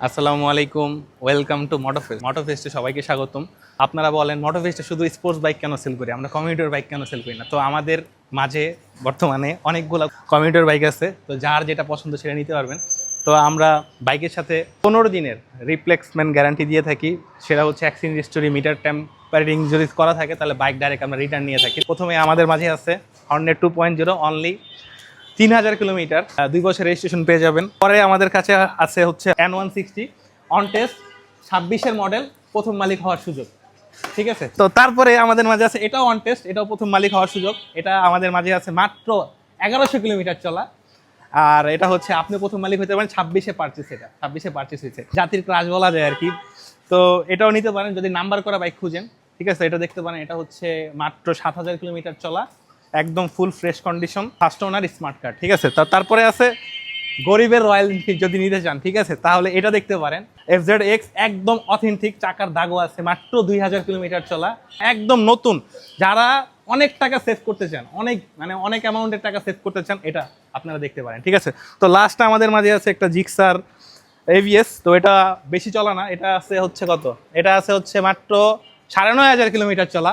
আসসালামু আলাইকুম, welcome to মোটোফেস্ট। মোটোফেস্টে সবাইকে স্বাগতম। আপনারা বলেন মোটোফেস্টে শুধু স্পোর্টস বাইক কেন সেল করি, আমরা কমিউটার বাইক কেন সেল করি না? তো আমাদের মাঝে বর্তমানে অনেকগুলো কমিউটার বাইক আছে, তো যার যেটা পছন্দ সেটা নিতে পারবেন। তো আমরা বাইকের সাথে 15 দিনের রিপ্লেসমেন্ট গ্যারান্টি দিয়ে থাকি। সেটা হচ্ছে অ্যাক্সিডেন্ট হিস্টোরি, মিটার টেম্পারিং যদি করা থাকে তাহলে বাইক ডাইরেক্ট আমরা রিটার্ন নিয়ে থাকি। প্রথমে আমাদের মাঝে আছে হর্নেট 2.0 অনলি 3000 কিলোমিটার, 2 বছর রেজিস্ট্রেশন পেয়ে যাবেন। পরে আমাদের কাছে আছে হচ্ছে N160 অন টেস্ট 26-এর মডেল, প্রথম মালিক হওয়ার সুযোগ। ঠিক আছে, তো তারপরে আমাদের মাঝে আছে এটাও অন টেস্ট, এটাও প্রথম মালিক হওয়ার সুযোগ। এটা আমাদের মাঝে আছে মাত্র 1100 কিলোমিটার চলা। আর এটা হচ্ছে আপনি প্রথম মালিক হতে পারেন 26-এ পারচেস, এটা 26-এ পারচেস হয়েছে, জাতির ক্রাশ বলা যায় আর কি। তো এটাও নিতে পারেন যদি নাম্বার করা বাইক খুঁজেন। ঠিক আছে, এটা দেখতে পারেন, এটা হচ্ছে মাত্র 7000 কিলোমিটার চলা, একদম full fresh condition, first owner smart card. ঠিক আছে, তারপরে আছে গরিবের রয়্যাল এনফিল্ড যদি নিতে চান, ঠিক আছে, তাহলে এটা দেখতে পারেন। FZX একদম অথেন্টিক, চাকার দাগও আছে, মাত্র 2000 কিলোমিটার চলা, একদম নতুন। যারা অনেক টাকা সেভ করতে চান, অনেক অ্যামাউন্টের টাকা সেভ করতে চান, এটা আপনারা দেখতে পারেন। ঠিক আছে, তো লাস্ট আমাদের মাঝে আছে একটা জিক্সার ABS। তো এটা বেশি চলা না, এটা আছে হচ্ছে কত, এটা আছে হচ্ছে মাত্র 9500 কিলোমিটার চলা,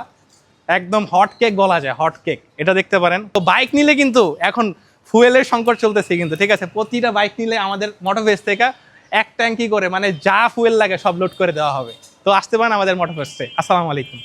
একদম হট কেক বলা যায়, হট কেক। এটা দেখতে পারেন। তো বাইক নিলে কিন্তু এখন ফুয়েলের সংকট চলতেছে কিন্তু, ঠিক আছে, প্রতিটা বাইক নিলে আমাদের মোটোফেস্ট থেকে এক ট্যাঙ্কি করে, মানে যা ফুয়েল লাগে সব লোড করে দেওয়া হবে। তো আসতে পারেন আমাদের মোটোফেস্টে। আসসালামু আলাইকুম।